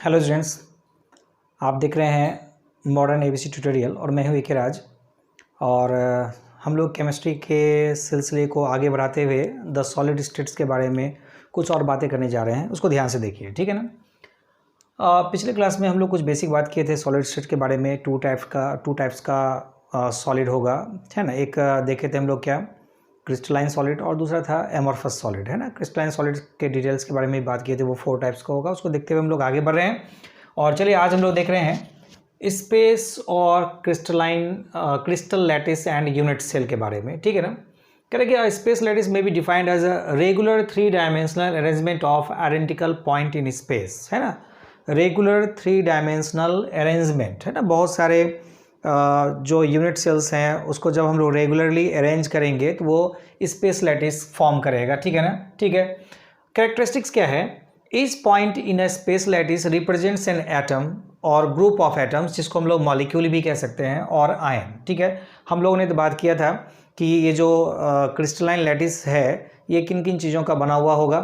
Hello students, आप देख रहे हैं मॉडर्न एबीसी ट्यूटोरियल और मैं हूं ए के राज। और हम लोग केमिस्ट्री के सिलसिले को आगे बढ़ाते हुए द सॉलिड स्टेट्स के बारे में कुछ और बातें करने जा रहे हैं। उसको ध्यान से देखिए, ठीक है ना। पिछले क्लास में हम लोग कुछ बेसिक बात किए थे सॉलिड स्टेट के बारे में। टू टाइप्स का सॉलिड होगा, है ना। एक देखे थे हम लोग क्या, क्रिस्टलाइन सॉलिड, और दूसरा था एमॉर्फस सॉलिड, है ना। क्रिस्टलाइन सॉलिड के डिटेल्स के बारे में बात किए थे, वो 4 टाइप्स का होगा। उसको देखते हुए हम लोग आगे बढ़ रहे हैं। और चलिए आज हम लोग देख रहे हैं स्पेस और crystal lattice and unit cell के बारे में, ठीक है ना। कह रहे कि space lattice may be defined as a regular 3 dimensional arrangement of identical point in space, है ना। रेगुलर 3 डायमेंशनल अरेंजमेंट, है ना। बहुत सारे जो यूनिट सेल्स हैं उसको जब हम लोग रेगुलरली अरेंज करेंगे तो वो स्पेस लैटिस फॉर्म करेगा, ठीक है ना। ठीक है, कैरेक्टरिस्टिक्स क्या है। Each point in a space lattice represents an atom और ग्रुप ऑफ एटम्स, जिसको हम लोग मॉलिक्यूल भी कह सकते हैं, और आयन, ठीक है। हम लोगों ने तो बात किया था कि ये जो क्रिस्टलाइन लैटिस है ये किन किन चीज़ों का बना हुआ होगा।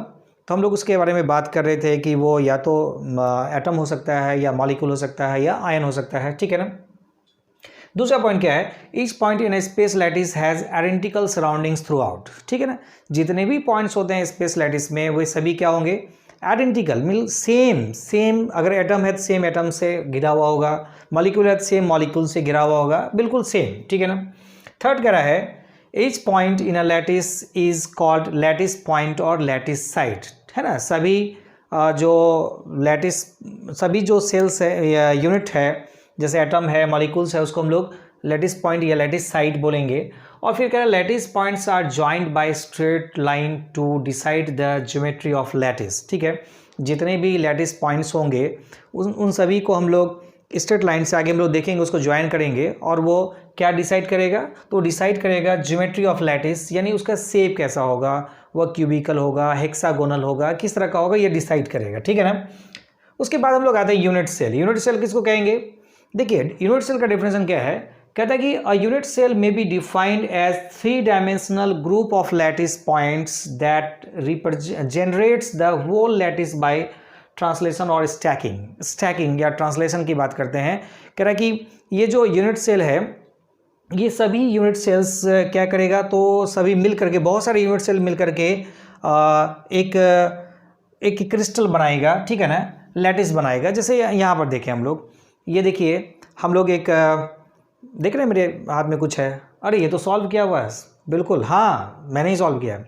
तो हम लोग उसके बारे में बात कर रहे थे कि वो या तो एटम हो सकता है, या मॉलिक्यूल हो सकता है, या आयन हो सकता है, ठीक है ना। दूसरा पॉइंट क्या है, each point in space lattice has identical surroundings through out, ठीक है ना। जितने भी पॉइंट्स होते हैं स्पेस लैटिस में वो सभी क्या होंगे, आइडेंटिकल, मिल सेम। अगर एटम है तो सेम एटम से घिरा हुआ होगा, मॉलिक्यूल है तो सेम मॉलिक्यूल से घिरा हुआ होगा, बिल्कुल सेम, ठीक है ना। थर्ड कह रहा है each point in a lattice is called lattice point और लैटिस साइट, है ना। सभी जो सेल्स है या यूनिट है, जैसे एटम है, मॉलिक्यूल्स है, उसको हम लोग लैटिस पॉइंट या लैटिस साइट बोलेंगे। और फिर कह रहा है lattice points are joined by straight line to decide the geometry of lattice, ठीक है। जितने भी लैटिस पॉइंट्स होंगे उन सभी को हम लोग स्ट्रेट लाइन से आगे हम लोग देखेंगे, उसको ज्वाइन करेंगे, और वो क्या डिसाइड करेगा, तो डिसाइड करेगा ज्योमेट्री ऑफ लैटिस, यानी उसका शेप कैसा होगा, वह क्यूबिकल होगा, हेक्सागोनल होगा, किस तरह का होगा, ये डिसाइड करेगा, ठीक है ना। उसके बाद हम लोग आते हैं यूनिट सेल। यूनिट सेल किसको कहेंगे, देखिए यूनिट सेल का डेफिनेशन क्या है। कहता है कि a unit cell may be defined as 3 dimensional group of lattice points that generates the whole lattice by translation और स्टैकिंग या ट्रांसलेशन की बात करते हैं। कह रहा है कि ये जो यूनिट सेल है, ये सभी यूनिट सेल्स क्या करेगा, तो सभी मिल करके, बहुत सारे यूनिट सेल मिल करके एक क्रिस्टल बनाएगा, ठीक है ना, लैटिस बनाएगा। जैसे यहाँ पर देखें हम लोग, ये देखिए हम लोग एक देख रहे हैं मेरे हाथ में कुछ है, अरे ये तो सॉल्व किया हुआ है, बिल्कुल, हाँ मैंने ही सॉल्व किया है।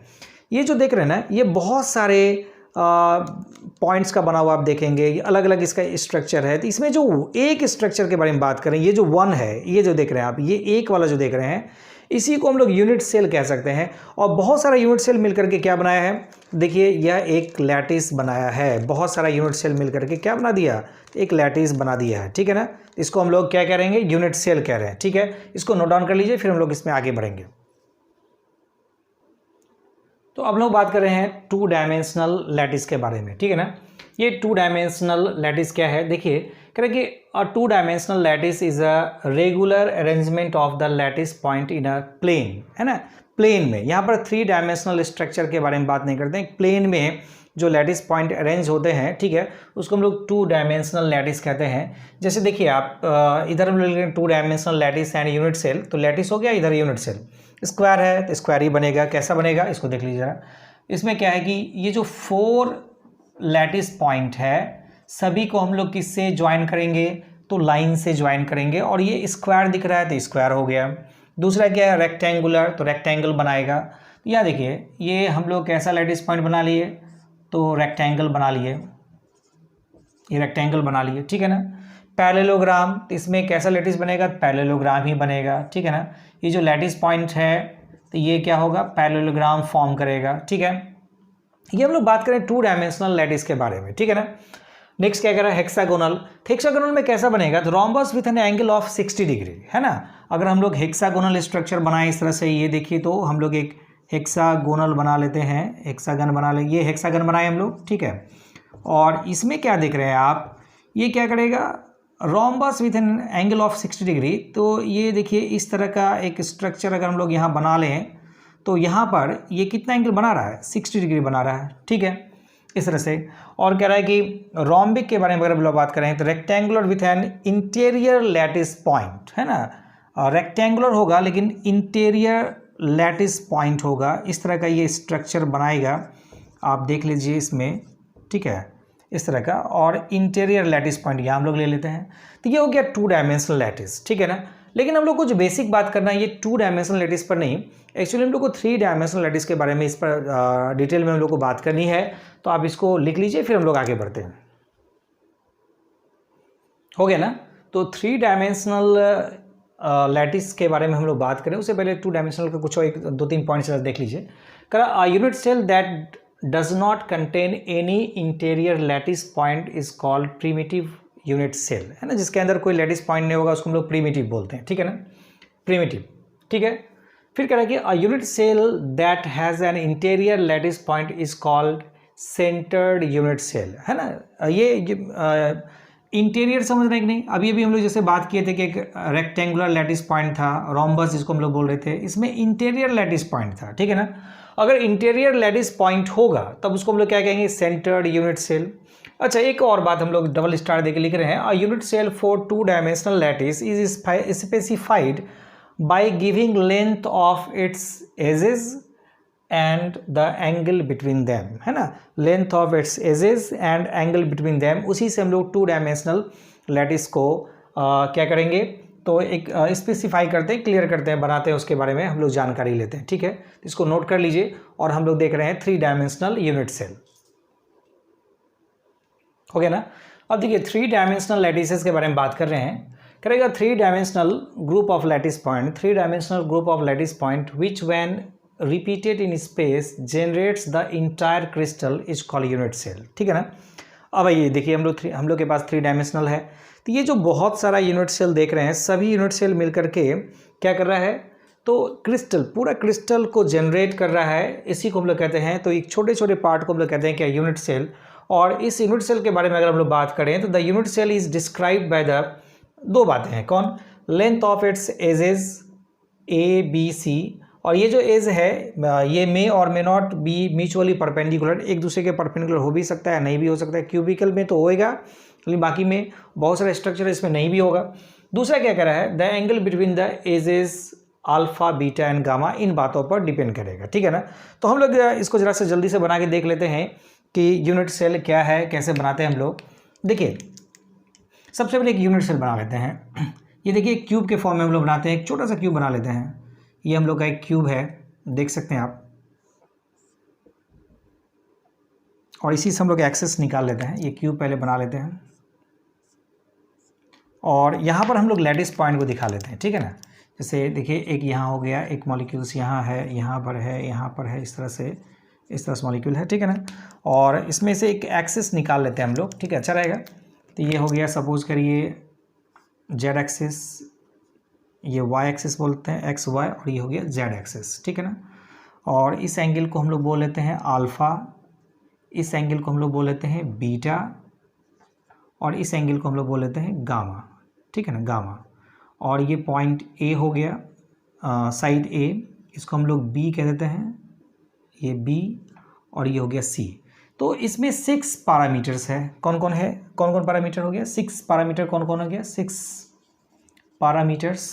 ये जो देख रहे हैं ना, ये बहुत सारे पॉइंट्स का बना हुआ आप देखेंगे, ये अलग अलग इसका स्ट्रक्चर है। तो इसमें जो एक स्ट्रक्चर के बारे में बात करें, ये जो 1 है, ये जो देख रहे हैं आप, ये एक वाला जो देख रहे हैं, इसी को हम लोग यूनिट सेल कह सकते हैं। और बहुत सारा यूनिट सेल मिलकर के क्या बनाया है, देखिए यह एक लैटिस बनाया है। बहुत सारा यूनिट सेल मिलकर के क्या बना दिया, एक लैटिस बना दिया है, ठीक है ना। इसको हम लोग क्या कह रहेंगे, यूनिट सेल कह रहे हैं, ठीक है। इसको नोट डाउन कर लीजिए, फिर हम लोग इसमें आगे बढ़ेंगे। तो अब लोग बात कर रहे हैं 2 डायमेंशनल लैटिस के बारे में, ठीक है ना। ये 2 डायमेंशनल लैटिस क्या है, देखिए कह रहे कि a 2 dimensional lattice is a regular arrangement of the lattice point in a plane, है ना। प्लेन में, यहाँ पर 3 डायमेंशनल स्ट्रक्चर के बारे में बात नहीं करते हैं। प्लेन में जो लैटिस पॉइंट अरेंज होते हैं, ठीक है, उसको हम लोग 2 डायमेंशनल लैटिस कहते हैं। जैसे देखिए आप इधर हम लोग 2 dimensional lattice and unit cell, तो लैटिस हो गया, इधर यूनिट सेल। स्क्वायर है तो स्क्वायर ही बनेगा, कैसा बनेगा इसको देख लीजिए। इसमें क्या है कि ये जो 4 लैटिस पॉइंट है, सभी को हम लोग किससे ज्वाइन करेंगे, तो लाइन से ज्वाइन करेंगे। और ये स्क्वायर दिख रहा है तो स्क्वायर हो गया। दूसरा क्या है, रेक्टेंगुलर, तो रेक्टेंगल बनाएगा। तो यह देखिए, ये हम लोग कैसा लैटिस पॉइंट बना लिए, तो रेक्टेंगल बना लिए, ये रेक्टेंगल बना लिए, ठीक है ना। पैरेललोग्राम, तो इसमें कैसा लैटिस बनेगा, पैरेललोग्राम ही बनेगा, ठीक है ना। ये जो लैटिस पॉइंट है तो ये क्या होगा, पैरेललोग्राम फॉर्म करेगा, ठीक है। ये हम लोग बात करें 2 डायमेंशनल लैटिस के बारे में, ठीक है ना। नेक्स्ट क्या कह रहा है, हेक्सागोनल। हेक्सागोनल में कैसा बनेगा, तो rhombus with an angle of 60 degree, है ना। अगर हम लोग हेक्सागोनल स्ट्रक्चर बनाए इस तरह से, ये देखिए, तो हम लोग एक हेक्सागोनल बना लेते हैं, हेक्सागन बना ले, ये हेक्सागन बनाए हम लोग, ठीक है। और इसमें क्या देख रहे हैं आप, ये क्या करेगा, rhombus with an angle of 60 degree. तो ये देखिए इस तरह का एक स्ट्रक्चर अगर हम लोग यहाँ बना लें, तो यहाँ पर ये कितना एंगल बना रहा है, 60 डिग्री बना रहा है, ठीक है। इस तरह से। और कह रहा है कि रोम्बिक के बारे में अगर हम लोग बात करें तो rectangular with an interior lattice point, है ना, रेक्टेंगुलर होगा लेकिन इंटीरियर लैटिस पॉइंट होगा, इस तरह का ये स्ट्रक्चर बनाएगा, आप देख लीजिए इसमें, ठीक है, इस तरह का। और इंटीरियर लैटिस पॉइंट यहाँ हम लोग ले लेते हैं, तो ये हो गया 2 डायमेंशनल लैटिस, ठीक है ना। लेकिन हम लोग को जो बेसिक बात करना है ये 2 डायमेंशनल लैटिस पर नहीं, एक्चुअली हम लोग को 3 डायमेंशनल लैटिस के बारे में इस पर डिटेल में हम लोग को बात करनी है। तो आप इसको लिख लीजिए, फिर हम लोग आगे बढ़ते हैं। हो गया ना। तो 3 डायमेंशनल लैटिस के बारे में हम लोग बात करें उससे पहले 2 डायमेंशनल का कुछ एक 2-3 पॉइंट्स देख लीजिए। करा unit cell that does not contain any interior lattice point is called primitive unit cell, है ना, जिसके अंदर कोई लैटिस पॉइंट नहीं होगा उसको हम लोग प्रीमिटिव बोलते हैं, ठीक है ना, प्रीमिटिव, ठीक है। फिर कह रहा है कि a unit cell that has an interior lattice point is called centred unit cell, है ना। ये इंटीरियर समझ रहे हैं कि नहीं, अभी अभी हम लोग जैसे बात किए थे कि एक रेक्टेंगुलर लैटिस पॉइंट था, रोम्बस जिसको हम लोग बोल रहे थे, इसमें इंटीरियर लैटिस पॉइंट था, ठीक है ना। अगर इंटीरियर लैटिस पॉइंट होगा तब उसको हम लोग क्या कहेंगे, सेंटर्ड यूनिट सेल। अच्छा, एक और बात हम लोग डबल स्टार देके लिख रहे हैं, a unit cell for 2 dimensional lattice is specified by giving length of its edges and the angle between them, है ना, length of its edges and angle between them. उसी से हम लोग 2 डायमेंशनल लैटिस को क्या करेंगे, तो एक स्पेसिफाई करते हैं, क्लियर करते हैं, बनाते हैं, उसके बारे में हम लोग जानकारी लेते हैं, ठीक है। इसको नोट कर लीजिए। और हम लोग देख रहे हैं 3 डायमेंशनल यूनिट सेल, हो गया ना। अब देखिए 3 डायमेंशनल लैटिसेस के बारे में बात कर रहे हैं। करेगा 3 dimensional group of lattice point, 3 dimensional group of lattice point which when repeated in space generates the entire crystal is called unit cell, ठीक है ना। अब ये देखिए हम लोग के पास 3 डायमेंशनल है, तो ये जो बहुत सारा यूनिट सेल देख रहे हैं, सभी यूनिट सेल मिलकर के क्या कर रहा है, तो क्रिस्टल, पूरा क्रिस्टल को जनरेट कर रहा है, इसी को हम लोग कहते हैं। तो एक छोटे छोटे पार्ट को हम लोग कहते हैं क्या, यूनिट सेल। और इस यूनिट सेल के बारे में अगर हम लोग बात करें तो the unit cell is described by the 2 बातें हैं, कौन, length of its edges A B C, और ये जो एज है ये मे और may not be mutually perpendicular, एक दूसरे के परपेंडिकुलर हो भी सकता है, नहीं भी हो सकता है। क्यूबिकल में तो होएगा, लेकिन बाकी में बहुत सारे स्ट्रक्चर इसमें नहीं भी होगा। दूसरा क्या कह रहा है, the angle between the edges alpha beta and gamma, इन बातों पर डिपेंड करेगा, ठीक है ना। तो हम लोग इसको जरा से जल्दी से बना के देख लेते हैं कि यूनिट सेल क्या है, कैसे बनाते हैं हम लोग। देखिए सबसे पहले एक यूनिट सेल बना लेते हैं। ये देखिए एक क्यूब के फॉर्म में हम लोग बनाते हैं, एक छोटा सा क्यूब बना लेते हैं। ये हम लोग का एक क्यूब है, देख सकते हैं आप, और इसी से हम लोग एक्सेस निकाल लेते हैं। ये क्यूब पहले बना लेते हैं और यहाँ पर हम लोग लैटिस पॉइंट को दिखा लेते हैं, ठीक है ना। जैसे देखिए एक यहाँ हो गया, एक मॉलिक्यूल्स यहाँ है, यहाँ पर है, यहाँ पर है, इस तरह से मॉलिक्यूल है, ठीक है ना। और इसमें से एक एक्सिस निकाल लेते हैं हम लोग, ठीक है, अच्छा रहेगा। तो ये हो गया, सपोज करिए जेड एक्सिस, ये वाई एक्सिस बोलते हैं, एक्स वाई, और ये हो गया जेड एक्सिस, ठीक है ना। और इस एंगल को हम लोग बोल लेते हैं अल्फ़ा, इस एंगल को हम लोग बोल लेते हैं बीटा, और इस एंगल को हम लोग बोल लेते हैं गामा, ठीक है ना, गामा। और ये पॉइंट ए हो गया, साइड ए, इसको हम लोग बी कह देते हैं, ये बी, और ये हो गया सी। तो इसमें 6 पैरामीटर्स है, कौन कौन है, कौन कौन पैरामीटर हो गया, 6 पैरामीटर कौन कौन हो गया, 6 पैरामीटर्स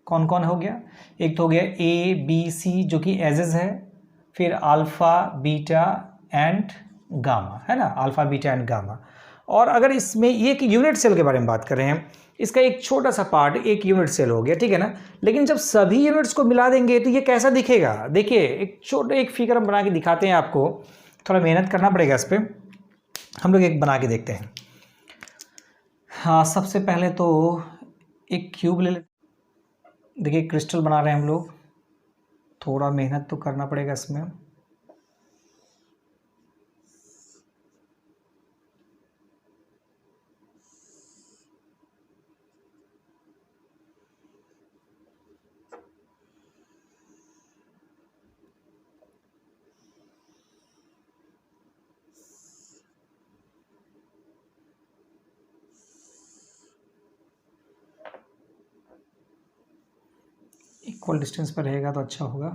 कौन कौन हो गया। एक तो हो गया ए बी सी जो कि एजेस है, फिर अल्फ़ा बीटा एंड गामा, है ना, अल्फ़ा बीटा एंड गामा। और अगर इसमें ये एक यूनिट सेल के बारे में बात कर रहे हैं, इसका एक छोटा सा पार्ट एक यूनिट सेल हो गया, ठीक है ना। लेकिन जब सभी यूनिट्स को मिला देंगे तो ये कैसा दिखेगा, देखिए एक फिगर हम बना के दिखाते हैं आपको, थोड़ा मेहनत करना पड़ेगा इस पर। हम लोग एक बना के देखते हैं। हाँ, सबसे पहले तो एक क्यूब ले लेते, देखिए क्रिस्टल बना रहे हैं हम लोग, थोड़ा मेहनत तो करना पड़ेगा इसमें। इक्वल डिस्टेंस पर रहेगा तो अच्छा होगा।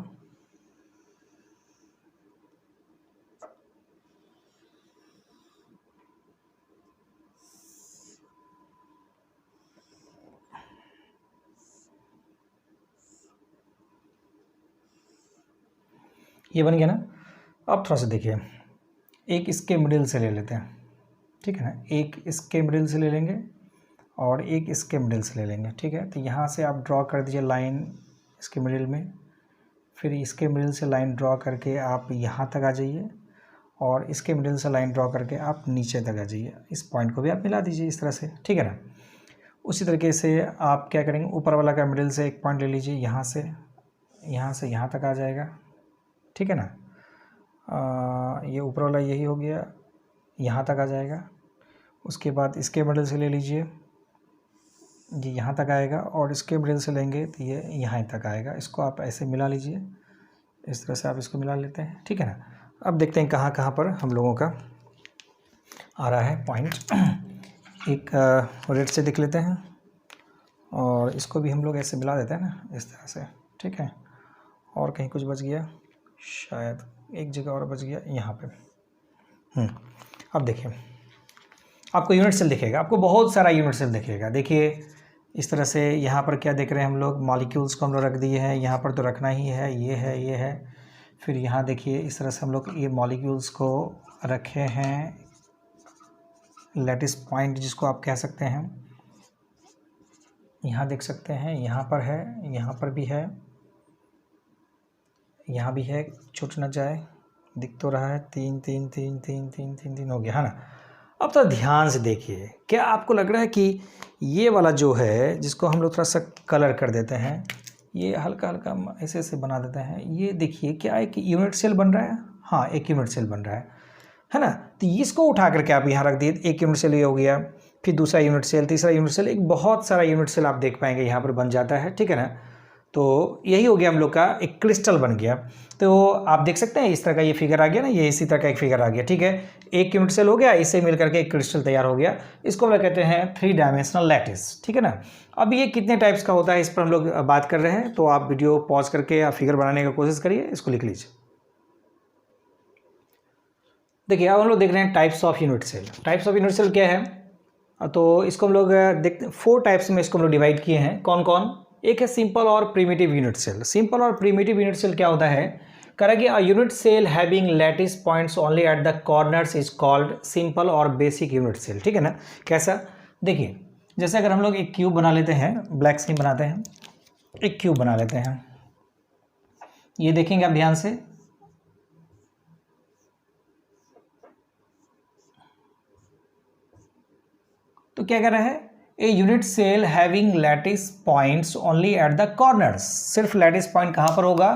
ये बन गया ना। अब थोड़ा सा देखिए, एक इसके मिडिल से ले लेते हैं, ठीक है ना, एक इसके मिडिल से ले लेंगे और एक इसके मिडिल से ले लेंगे, ठीक है। तो यहाँ से आप ड्रॉ कर दीजिए लाइन इसके मिडिल में, फिर इसके मिडिल से लाइन ड्रॉ करके आप यहाँ तक आ जाइए और इसके मिडिल से लाइन ड्रॉ करके आप नीचे तक आ जाइए। इस पॉइंट को भी आप मिला दीजिए इस तरह से, ठीक है ना। उसी तरीके से आप क्या करेंगे, ऊपर वाला का मिडिल से एक पॉइंट ले लीजिए, यहाँ से यहाँ तक आ जाएगा, ठीक है ना। ये ऊपर वाला यही हो गया, यहाँ तक आ जाएगा। उसके बाद इसके मिडिल से ले लीजिए, ये यहाँ तक आएगा और इसके मिडिल से लेंगे तो ये यहाँ तक आएगा। इसको आप ऐसे मिला लीजिए, इस तरह से आप इसको मिला लेते हैं, ठीक है ना। अब देखते हैं कहाँ कहाँ पर हम लोगों का आ रहा है पॉइंट। एक रेड से देख लेते हैं और इसको भी हम लोग ऐसे मिला देते हैं ना, इस तरह से, ठीक है। और कहीं कुछ बच गया, शायद एक जगह और बच गया, यहाँ पे। अब देखिए, आपको यूनिट सेल दिखेगा, आपको बहुत सारा यूनिट सेल दिखेगा। देखिए इस तरह से, यहाँ पर क्या देख रहे हैं हम लोग, मॉलिक्यूल्स को हम लोग रख दिए हैं, यहाँ पर तो रखना ही है, ये है, ये है। फिर यहाँ देखिए इस तरह से हम लोग ये मॉलिक्यूल्स को रखे हैं, लैटिस पॉइंट जिसको आप कह सकते हैं। यहाँ देख सकते हैं, यहाँ पर है, यहाँ पर भी है, यहाँ भी है, छूट न जाए, दिख तो रहा है, 3 3 3 3 3 3 3 हो गया, है ना। अब तो ध्यान से देखिए, क्या आपको लग रहा है कि ये वाला जो है, जिसको हम लोग थोड़ा सा कलर कर देते हैं, ये हल्का हल्का ऐसे ऐसे बना देते हैं, ये देखिए क्या एक यूनिट सेल बन रहा है। हाँ, एक यूनिट सेल बन रहा है ना। तो इसको उठा करके आप यहाँ रख दिए, एक यूनिट सेल ये हो गया, फिर दूसरा यूनिट सेल, तीसरा यूनिट सेल, एक बहुत सारा यूनिट सेल आप देख पाएंगे यहाँ पर बन जाता है, ठीक है ना। तो यही हो गया हम लोग का एक क्रिस्टल बन गया। तो आप देख सकते हैं इस तरह का ये फिगर आ गया ना, ये इसी तरह का एक फिगर आ गया, ठीक है। एक यूनिट सेल हो गया, इससे मिल करके एक क्रिस्टल तैयार हो गया। इसको हम लोग कहते हैं 3 डायमेंशनल लैटिस, ठीक है ना। अब ये कितने टाइप्स का होता है इस पर हम लोग बात कर रहे हैं, तो आप वीडियो पॉज करके आप फिगर बनाने का कोशिश करिए, इसको लिख लीजिए। देखिए अब हम लोग देख रहे हैं types of unit cell. Types of unit cell क्या है, तो इसको हम लोग देखते 4 टाइप्स में इसको हम लोग डिवाइड किए हैं। कौन कौन? एक है सिंपल और प्रिमिटिव यूनिट सेल। सिंपल और प्रिमिटिव यूनिट सेल क्या होता है, करेंगे a unit cell having lattice points only at the corners is called simple और बेसिक यूनिट सेल, ठीक है ना। कैसा? देखिए जैसे अगर हम लोग एक क्यूब बना लेते हैं, ब्लैक स्क्रीन बनाते हैं, एक क्यूब बना लेते हैं, ये देखेंगे आप ध्यान से, तो क्या कर रहा है, a unit cell having lattice points only at the corners. सिर्फ लैटिस पॉइंट कहाँ पर होगा?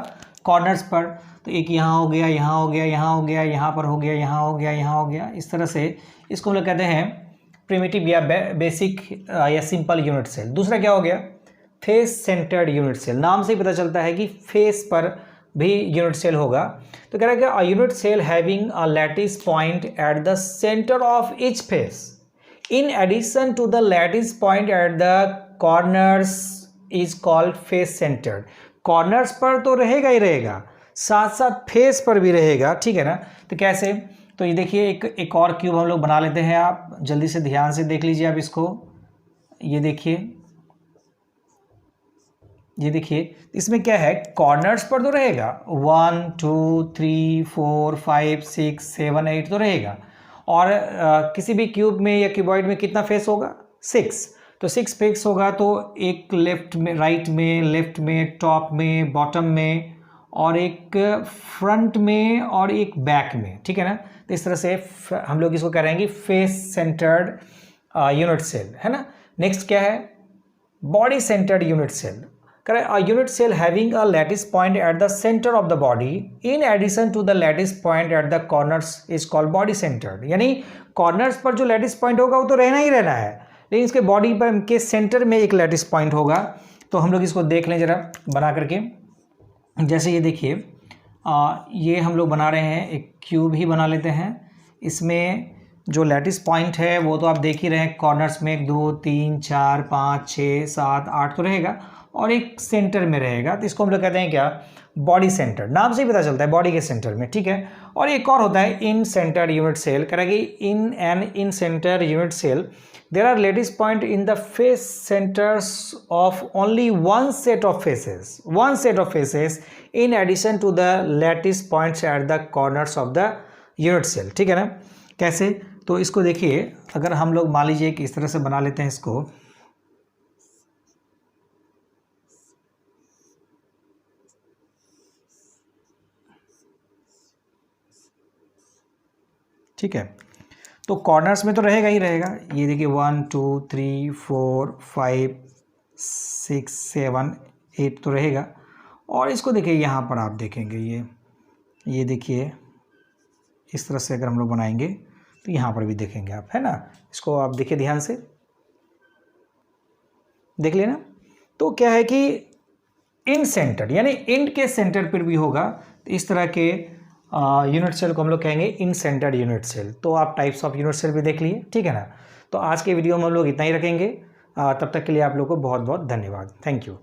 कॉर्नर्स पर। तो एक यहाँ हो गया, यहाँ हो गया, यहाँ हो गया, यहाँ पर हो गया, यहाँ हो गया, यहाँ हो गया, इस तरह से इसको हम लोग कहते हैं प्रिमिटिव या बेसिक या सिंपल यूनिट सेल। दूसरा क्या हो गया? Face centred unit cell. नाम से ही पता चलता है कि फेस पर भी यूनिट सेल होगा। तो कह रहा है कि a unit cell having a lattice point at the centre of each face in addition to the lattice point at the corners is called face centered। corners पर तो रहेगा ही रहेगा, साथ साथ फेस पर भी रहेगा, ठीक है ना। तो कैसे? तो ये देखिए एक और क्यूब हम लोग बना लेते हैं, आप जल्दी से ध्यान से देख लीजिए आप इसको। ये देखिए इसमें क्या है, कॉर्नर्स पर तो रहेगा, 1 2 3 4 5 6 7 8 तो रहेगा, और किसी भी क्यूब में या क्यूबॉइड में कितना फेस होगा? 6। तो 6 फेस होगा, तो एक लेफ्ट में, राइट में, लेफ्ट में, टॉप में, बॉटम में, और एक फ्रंट में और एक बैक में, ठीक है ना। तो इस तरह से हम लोग इसको कह रहे हैं कि फेस सेंटर्ड यूनिट सेल, है ना। नेक्स्ट क्या है? Body centred unit cell. Correct. A unit cell having a lattice point at the center of the body in addition to the lattice point at the corners is called body centered। यानी corners पर जो lattice point होगा वो तो रहना ही रहना है, लेकिन इसके बॉडी पर के सेंटर में एक lattice point होगा। तो हम लोग इसको देख लें जरा बना करके। जैसे ये देखिए, ये हम लोग बना रहे हैं, एक क्यूब ही बना लेते हैं। इसमें जो लैटिस पॉइंट है वो तो आप देख ही रहे हैं, कॉर्नर्स में 1 2 3 4 5 6 7 8 तो रहेगा और एक सेंटर में रहेगा, तो इसको हम लोग कहते हैं क्या, बॉडी सेंटर। नाम से ही पता चलता है बॉडी के सेंटर में, ठीक है। और एक और होता है इन सेंटर यूनिट सेल, कह रहा है कि in an in centre unit cell there are lattice point in the face centers of only one set of faces in addition to the lattice points at the corners of the unit cell, ठीक है ना। कैसे, तो इसको देखिए, अगर हम लोग मान लीजिए कि इस तरह से बना लेते हैं इसको, ठीक है, तो कॉर्नर्स में तो रहेगा ही रहेगा। ये देखिए 1 2 3 4 5 6 7 8 तो रहेगा। और इसको देखिए यहाँ पर आप देखेंगे, ये देखिए इस तरह से अगर हम लोग बनाएंगे तो यहाँ पर भी देखेंगे आप, है ना। इसको आप देखिए ध्यान से, देख लेना। तो क्या है कि इन सेंटर यानी इंड के सेंटर पर भी होगा, तो इस तरह के यूनिट सेल को हम लोग कहेंगे इन सेंटर्ड यूनिट सेल। तो आप टाइप्स ऑफ यूनिट सेल भी देख लिए, ठीक है ना। तो आज के वीडियो में हम लोग इतना ही रखेंगे। तब तक के लिए आप लोग को बहुत बहुत धन्यवाद। Thank you.